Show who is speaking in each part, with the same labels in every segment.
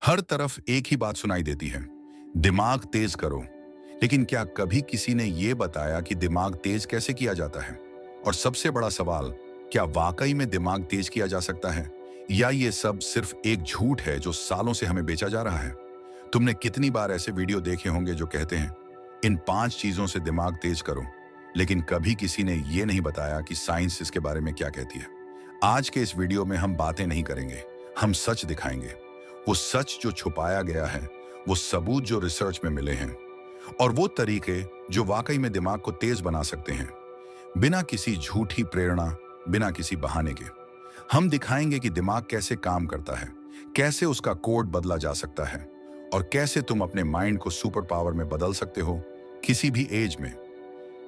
Speaker 1: हर तरफ एक ही बात सुनाई देती है, दिमाग तेज करो। लेकिन क्या कभी किसी ने यह बताया कि दिमाग तेज कैसे किया जाता है? और सबसे बड़ा सवाल, क्या वाकई में दिमाग तेज किया जा सकता है, या ये सब सिर्फ एक झूठ है जो सालों से हमें बेचा जा रहा है? तुमने कितनी बार ऐसे वीडियो देखे होंगे जो कहते हैं, इन 5 चीजों से दिमाग तेज करो, लेकिन कभी किसी ने यह नहीं बताया कि साइंस इसके बारे में क्या कहती है। आज के इस वीडियो में हम बातें नहीं करेंगे, हम सच दिखाएंगे। वो सच जो छुपाया गया है, वो सबूत जो रिसर्च में मिले हैं, और वो तरीके जो वाकई में दिमाग को तेज बना सकते हैं, बिना किसी झूठी प्रेरणा, बिना किसी बहाने के। हम दिखाएंगे कि दिमाग कैसे काम करता है, कैसे उसका कोड बदला जा सकता है, और कैसे तुम अपने माइंड को सुपर पावर में बदल सकते हो, किसी भी एज में।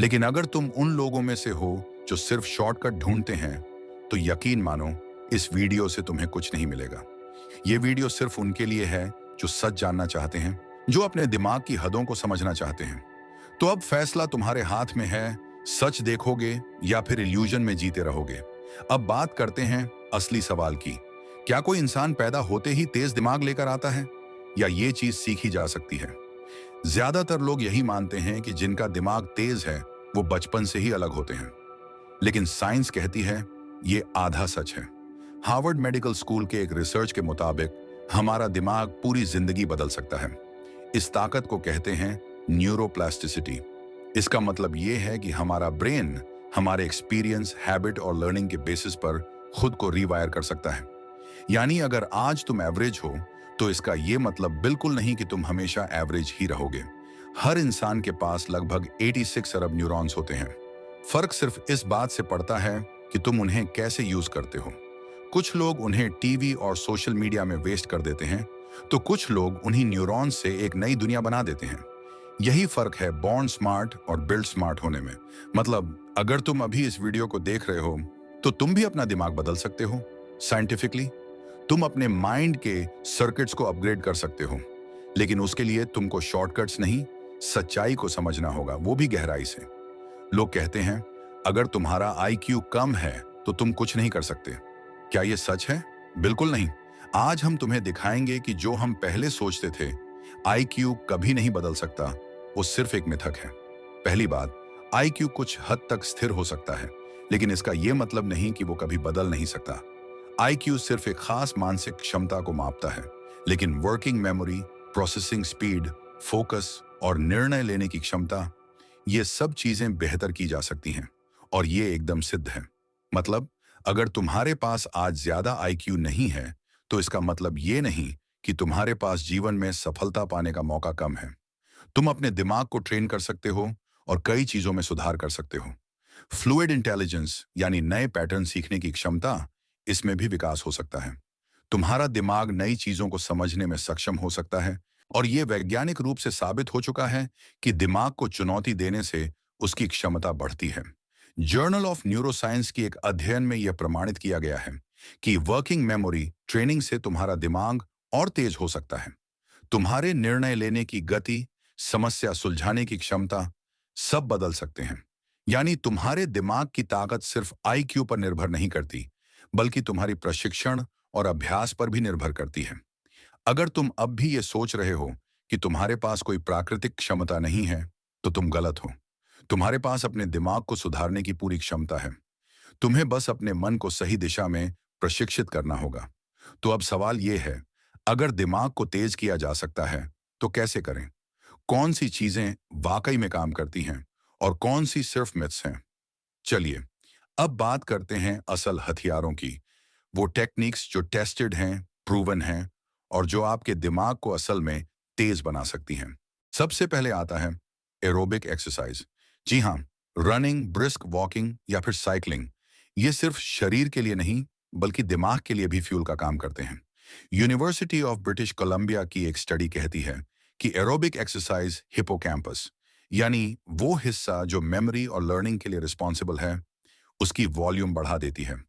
Speaker 1: लेकिन अगर तुम उन लोगों में से हो जो सिर्फ शॉर्टकट ढूंढते हैं, तो यकीन मानो, इस वीडियो से तुम्हें कुछ नहीं मिलेगा। ये वीडियो सिर्फ उनके लिए है जो सच जानना चाहते हैं, जो अपने दिमाग की हदों को समझना चाहते हैं। तो अब फैसला तुम्हारे हाथ में है, सच देखोगे या फिर इल्यूजन में जीते रहोगे। अब बात करते हैं असली सवाल की। क्या कोई इंसान पैदा होते ही तेज दिमाग लेकर आता है, या ये चीज सीखी जा सकती है? ज्यादातर लोग यही मानते हैं कि जिनका दिमाग तेज है वो बचपन से ही अलग होते हैं। लेकिन साइंस कहती है ये आधा सच है। हार्वर्ड मेडिकल स्कूल के एक रिसर्च के मुताबिक हमारा दिमाग पूरी जिंदगी बदल सकता है। इस ताकत को कहते हैं न्यूरोप्लास्टिसिटी। इसका मतलब यह है कि हमारा ब्रेन हमारे एक्सपीरियंस, हैबिट और लर्निंग के बेसिस पर खुद को रीवायर कर सकता है। यानी अगर आज तुम एवरेज हो, तो इसका यह मतलब बिल्कुल नहीं कि तुम हमेशा एवरेज ही रहोगे। हर इंसान के पास लगभग 86 अरब न्यूरॉन्स होते हैं। फर्क सिर्फ इस बात से पड़ता है कि तुम उन्हें कैसे यूज करते हो। कुछ लोग उन्हें टीवी और सोशल मीडिया में वेस्ट कर देते हैं, तो कुछ लोग उन्हीं न्यूरॉन्स से एक नई दुनिया बना देते हैं। यही फर्क है बॉर्न स्मार्ट और बिल्ड स्मार्ट होने में। मतलब अगर तुम अभी इस वीडियो को देख रहे हो, तो तुम भी अपना दिमाग बदल सकते हो साइंटिफिकली। तुम अपने माइंड के सर्किट्स को अपग्रेड कर सकते हो, लेकिन उसके लिए तुमको शॉर्टकट्स नहीं, सच्चाई को समझना होगा, वो भी गहराई से। लोग कहते हैं अगर तुम्हारा आईक्यू कम है तो तुम कुछ नहीं कर सकते। क्या ये सच है? बिल्कुल नहीं। आज हम तुम्हें दिखाएंगे कि जो हम पहले सोचते थे, आईक्यू कभी नहीं बदल सकता, वो सिर्फ एक मिथक है। पहली बात, आईक्यू कुछ हद तक स्थिर हो सकता है, लेकिन इसका यह मतलब नहीं कि वो कभी बदल नहीं सकता। आईक्यू सिर्फ एक खास मानसिक क्षमता को मापता है, लेकिन working memory, processing speed, focus और निर्णय लेने की क्षमता, ये सब चीजें बेहतर की जा सकती हैं, और ये एकदम सिद्ध है। मतलब अगर तुम्हारे पास आज ज्यादा आईक्यू नहीं है, तो इसका मतलब ये नहीं कि तुम्हारे पास जीवन में सफलता पाने का मौका कम है। तुम अपने दिमाग को ट्रेन कर सकते हो और कई चीजों में सुधार कर सकते हो। फ्लूइड इंटेलिजेंस यानी नए पैटर्न सीखने की क्षमता, इसमें भी विकास हो सकता है। तुम्हारा दिमाग नई चीजों को समझने में सक्षम हो सकता है, और यह वैज्ञानिक रूप से साबित हो चुका है कि दिमाग को चुनौती देने से उसकी क्षमता बढ़ती है। जर्नल ऑफ न्यूरोसाइंस की एक अध्ययन में यह प्रमाणित किया गया है कि वर्किंग मेमोरी ट्रेनिंग से तुम्हारा दिमाग और तेज हो सकता है। तुम्हारे निर्णय लेने की गति, समस्या सुलझाने की क्षमता, सब बदल सकते हैं। यानी तुम्हारे दिमाग की ताकत सिर्फ आईक्यू पर निर्भर नहीं करती, बल्कि तुम्हारी प्रशिक्षण और अभ्यास पर भी निर्भर करती है। अगर तुम अब भी ये सोच रहे हो कि तुम्हारे पास कोई प्राकृतिक क्षमता नहीं है, तो तुम गलत हो। तुम्हारे पास अपने दिमाग को सुधारने की पूरी क्षमता है। तुम्हें बस अपने मन को सही दिशा में प्रशिक्षित करना होगा। तो अब सवाल यह है, अगर दिमाग को तेज किया जा सकता है, तो कैसे करें? कौन सी चीजें वाकई में काम करती हैं और कौन सी सिर्फ मिथ्स हैं? चलिए, अब बात करते हैं असल हथियारों की। वो टेक्निक्स जो टेस्टेड हैं, प्रूवन हैं, और जो आपके दिमाग को असल में तेज बना सकती हैं। सबसे पहले आता है एरोबिक एक्सरसाइज। जी हाँ, रनिंग, ब्रिस्क वॉकिंग या फिर साइकिलिंग, ये सिर्फ शरीर के लिए नहीं, बल्कि दिमाग के लिए भी फ्यूल का काम करते हैं। यूनिवर्सिटी ऑफ ब्रिटिश कोलंबिया की एक स्टडी कहती है कि एरोबिक एक्सरसाइज हिपोकैम्पस, यानी वो हिस्सा जो मेमोरी और लर्निंग के लिए रिस्पॉन्सिबल है, उसकी वॉल्यूम बढ़ा देती है।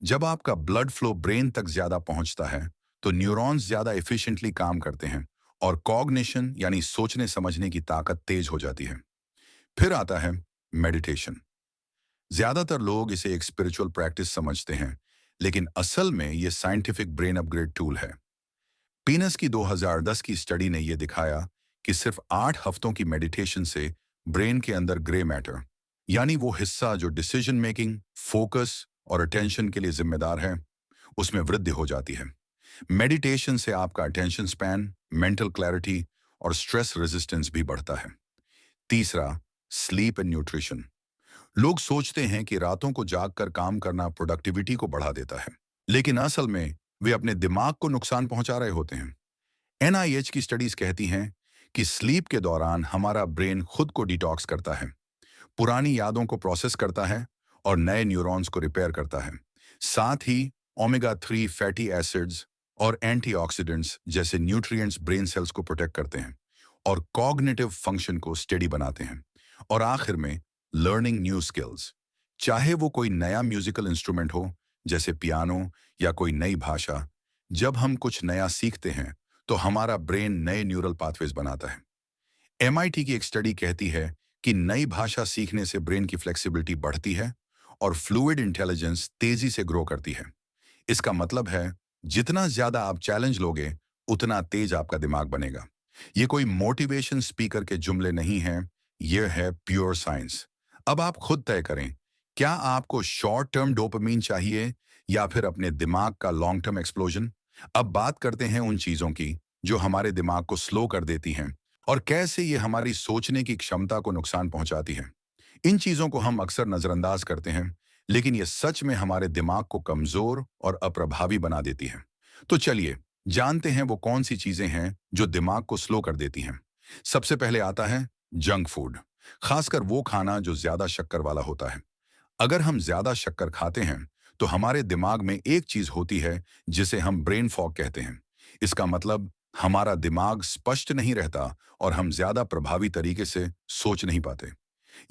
Speaker 1: जब आपका ब्लड फ्लो ब्रेन तक ज्यादा पहुंचता है, तो न्यूरॉन्स ज्यादा एफिशिएंटली काम करते हैं, और कॉग्निशन यानी सोचने समझने की ताकत तेज हो जाती है। फिर आता है मेडिटेशन। ज्यादातर लोग इसे एक स्पिरिचुअल प्रैक्टिस समझते हैं, लेकिन असल में यह साइंटिफिक ब्रेन अपग्रेड टूल है। पीनस की 2010 की स्टडी ने यह दिखाया कि सिर्फ 8 हफ्तों की मेडिटेशन से ब्रेन के अंदर ग्रे मैटर, यानी वो हिस्सा जो डिसीजन मेकिंग, फोकस और अटेंशन के लिए जिम्मेदार है, उसमें वृद्धि हो जाती है। मेडिटेशन से आपका अटेंशन स्पैन, मेंटल क्लैरिटी और स्ट्रेस रेजिस्टेंस भी बढ़ता है। तीसरा, स्लीप एंड न्यूट्रिशन। लोग सोचते हैं कि रातों को जागकर काम करना प्रोडक्टिविटी को बढ़ा देता है, लेकिन असल में वे अपने दिमाग को नुकसान पहुंचा रहे होते हैं। एनआईएच की स्टडीज कहती हैं कि स्लीप के दौरान हमारा ब्रेन खुद को डिटॉक्स करता है, पुरानी यादों को प्रोसेस करता है और नए न्यूरॉन्स को रिपेयर करता है। साथ ही ओमेगा 3 फैटी एसिड्स और एंटीऑक्सीडेंट्स जैसे न्यूट्रिएंट्स ब्रेन सेल्स को प्रोटेक्ट करते हैं और कॉग्निटिव फंक्शन को स्टेडी बनाते हैं। और आखिर में, लर्निंग न्यू स्किल्स, चाहे वो कोई नया म्यूजिकल इंस्ट्रूमेंट हो जैसे पियानो या कोई नई भाषा, जब हम कुछ नया सीखते हैं तो हमारा ब्रेन नए न्यूरल पाथवेज बनाता है। एमआईटी की एक स्टडी कहती है कि नई भाषा सीखने से ब्रेन की फ्लेक्सिबिलिटी बढ़ती है और फ्लूइड इंटेलिजेंस तेजी से ग्रो करती है। इसका मतलब है, जितना ज्यादा आप चैलेंज लोगे, उतना तेज आपका दिमाग बनेगा। ये कोई मोटिवेशन स्पीकर के जुमले नहीं हैं, यह है प्योर साइंस। अब आप खुद तय करें, क्या आपको शॉर्ट टर्म डोपामीन चाहिए या फिर अपने दिमाग का लॉन्ग टर्म एक्सप्लोजन। अब बात करते हैं उन चीजों की जो हमारे दिमाग को स्लो कर देती हैं और कैसे ये हमारी सोचने की क्षमता को नुकसान पहुंचाती हैं। इन चीजों को हम अक्सर नजरअंदाज करते हैं, लेकिन ये सच में हमारे दिमाग को कमजोर और अप्रभावी बना देती है। तो चलिए जानते हैं वो कौन सी चीजें हैं जो दिमाग को स्लो कर देती हैं। सबसे पहले आता है जंक फूड, खासकर वो खाना जो ज्यादा शक्कर वाला होता है। अगर हम ज्यादा शक्कर खाते हैं तो हमारे दिमाग में एक चीज होती है जिसे हम ब्रेन फॉग कहते हैं। इसका मतलब हमारा दिमाग स्पष्ट नहीं रहता और हम ज्यादा प्रभावी तरीके से सोच नहीं पाते।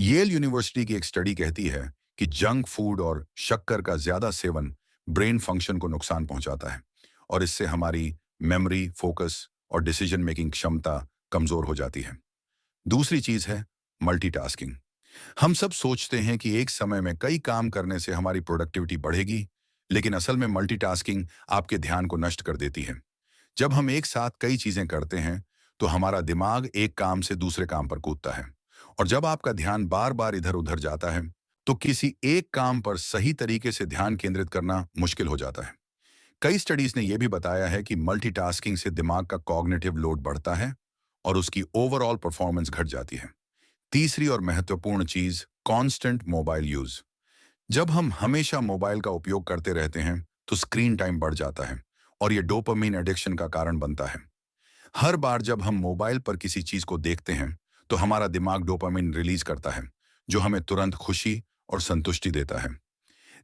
Speaker 1: येल यूनिवर्सिटी की एक स्टडी कहती है कि जंक फूड और शक्कर का ज्यादा सेवन ब्रेन फंक्शन को नुकसान पहुंचाता है और इससे हमारी मेमोरी, फोकस और डिसीजन मेकिंग क्षमता कमजोर हो जाती है। दूसरी चीज है मल्टीटास्किंग। हम सब सोचते हैं कि एक समय में कई काम करने से हमारी प्रोडक्टिविटी बढ़ेगी, लेकिन असल में मल्टीटास्किंग आपके ध्यान को नष्ट कर देती है। जब हम एक साथ कई चीजें करते हैं तो हमारा दिमाग एक काम से दूसरे काम पर कूदता है और जब आपका ध्यान बार बार इधर उधर जाता है तो किसी एक काम पर सही तरीके से ध्यान केंद्रित करना मुश्किल हो जाता है। कई स्टडीज ने यह भी बताया है कि मल्टीटास्किंग से दिमाग का कॉग्निटिव लोड बढ़ता है और उसकी ओवरऑल परफॉर्मेंस घट जाती है। तीसरी और महत्वपूर्ण चीज, कांस्टेंट मोबाइल यूज। जब हम हमेशा मोबाइल का उपयोग करते रहते हैं तो स्क्रीन टाइम बढ़ जाता है और यह डोपामिन एडिक्शन का कारण बनता है। हर बार जब हम मोबाइल पर किसी चीज को देखते हैं तो हमारा दिमाग डोपामिन रिलीज करता है, जो हमें तुरंत खुशी और संतुष्टि देता है।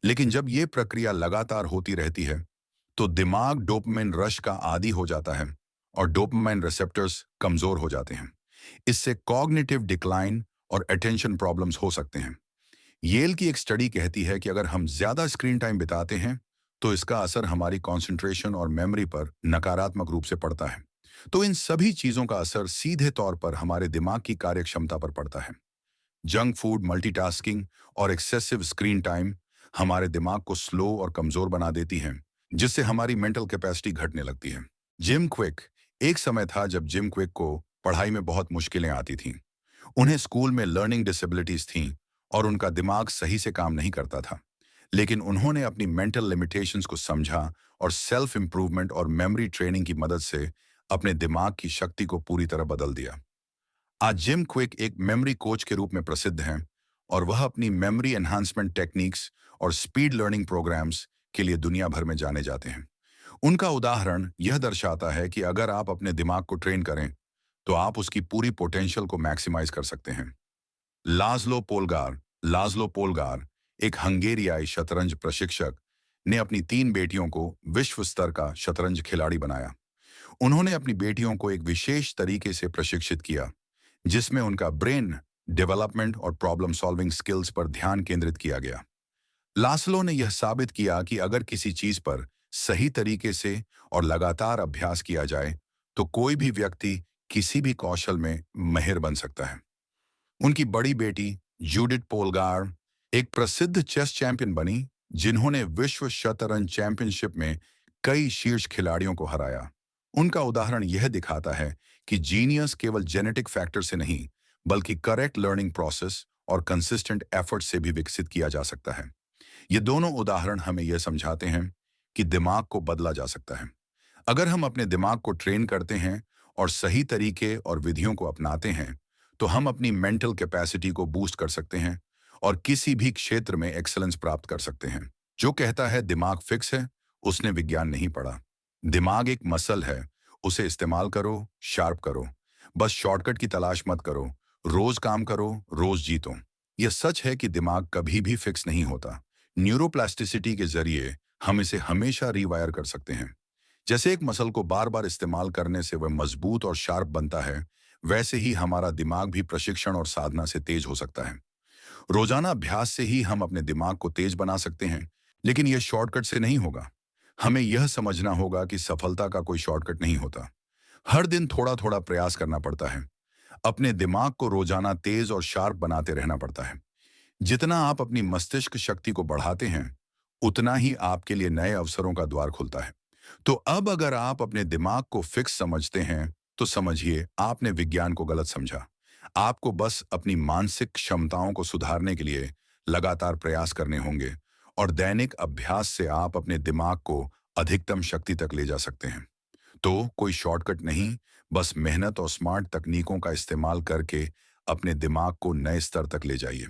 Speaker 1: लेकिन जब यह प्रक्रिया लगातार होती रहती है तो दिमाग डोपामिन रश का आदी हो जाता है और डोपामिन रिसेप्टर्स कमजोर हो जाते हैं। इससे कॉग्निटिव डिक्लाइन और अटेंशन प्रॉब्लम्स हो सकते हैं। येल की एक स्टडी कहती है कि अगर हम ज्यादा स्क्रीन टाइम बिताते हैं तो इसका असर हमारी कंसंट्रेशन और मेमोरी पर नकारात्मक रूप से पड़ता है। तो इन सभी चीजों का असर सीधे तौर पर हमारे दिमाग की कार्यक्षमता पर पड़ता है। जंक फूड, मल्टीटास्किंग और एक्सेसिव स्क्रीन टाइम हमारे दिमाग को स्लो और कमजोर बना देती हैं, जिससे हमारी मेंटल कैपेसिटी घटने लगती है। Gym quick. एक समय था जब जिम क्विक को पढ़ाई में बहुत मुश्किलें आती थीं। उन्हें स्कूल में लर्निंग डिसेबिलिटीज थीं और उनका दिमाग सही से काम नहीं करता था। लेकिन उन्होंने अपनी मेंटल लिमिटेशंस को समझा और सेल्फ इंप्रूवमेंट और मेमोरी ट्रेनिंग की मदद से अपने दिमाग की शक्ति को पूरी तरह बदल दिया। आज जिम क्विक एक मेमोरी कोच के रूप में प्रसिद्ध हैं और वह अपनी मेमोरी एनहांसमेंट टेक्निक्स और स्पीड लर्निंग प्रोग्राम्स के लिए दुनिया भर में जाने जाते हैं। उनका उदाहरण यह दर्शाता है कि अगर आप अपने दिमाग को ट्रेन करें तो आप उसकी पूरी पोटेंशियल को मैक्सिमाइज कर सकते हैं। लाज़लो पोलगार एक हंगेरियाई शतरंज प्रशिक्षक ने अपनी 3 बेटियों को विश्व स्तर का शतरंज खिलाड़ी बनाया। उन्होंने अपनी बेटियों को एक विशेष तरीके से प्रशिक्षित किया जिसमें उनका ब्रेन डेवलपमेंट और प्रॉब्लम सॉल्विंग स्किल्स पर ध्यान केंद्रित किया गया। लास्लो ने यह साबित किया कि अगर किसी चीज पर सही तरीके से और लगातार अभ्यास किया जाए तो कोई भी व्यक्ति किसी भी कौशल में माहिर बन सकता है। उनकी बड़ी बेटी जूडिथ पोलगार एक प्रसिद्ध चेस चैंपियन बनी, जिन्होंने विश्व शतरंज चैंपियनशिप में कई शीर्ष खिलाड़ियों को हराया उनका उदाहरण यह दिखाता है कि जीनियस केवल जेनेटिक फैक्टर से नहीं, बल्कि करेक्ट लर्निंग प्रोसेस और कंसिस्टेंट एफर्ट से भी विकसित किया जा सकता है। ये दोनों उदाहरण हमें यह समझाते हैं कि दिमाग को बदला जा सकता है। अगर हम अपने दिमाग को ट्रेन करते हैं और सही तरीके और विधियों को अपनाते हैं, तो हम अपनी मेंटल कैपेसिटी को बूस्ट कर सकते हैं और किसी भी क्षेत्र में एक्सेलेंस प्राप्त कर सकते हैं। जो कहता है दिमाग फिक्स है, उसने विज्ञान नहीं पढ़ा। दिमाग एक मसल है, उसे इस्तेमाल करो, शार्प करो। बस शॉर्टकट की तलाश मत करो। रोज काम करो, रोज जीतो। यह सच है कि दिमाग कभी भी फिक्स नहीं होता। न्यूरोप्लास्टिसिटी के जरिए हम इसे हमेशा रीवायर कर सकते हैं। जैसे एक मसल को बार बार इस्तेमाल करने से वह मजबूत और शार्प बनता है, वैसे ही हमारा दिमाग भी प्रशिक्षण और साधना से तेज हो सकता है। रोजाना अभ्यास से ही हम अपने दिमाग को तेज बना सकते हैं, लेकिन यह शॉर्टकट से नहीं होगा। हमें यह समझना होगा कि सफलता का कोई शॉर्टकट नहीं होता। हर दिन थोड़ा थोड़ा प्रयास करना पड़ता है। अपने दिमाग को रोजाना तेज और शार्प बनाते रहना पड़ता है। जितना आप अपनी मस्तिष्क शक्ति को बढ़ाते हैं, उतना ही आपके लिए नए अवसरों का द्वार खुलता है। तो अब अगर आप अपने दिमाग को फिक्स समझते हैं, तो समझिए आपने विज्ञान को गलत समझा। आपको बस अपनी मानसिक क्षमताओं को सुधारने के लिए लगातार प्रयास करने होंगे और दैनिक अभ्यास से आप अपने दिमाग को अधिकतम शक्ति तक ले जा सकते हैं। तो कोई शॉर्टकट नहीं, बस मेहनत और स्मार्ट तकनीकों का इस्तेमाल करके अपने दिमाग को नए स्तर तक ले जाइए।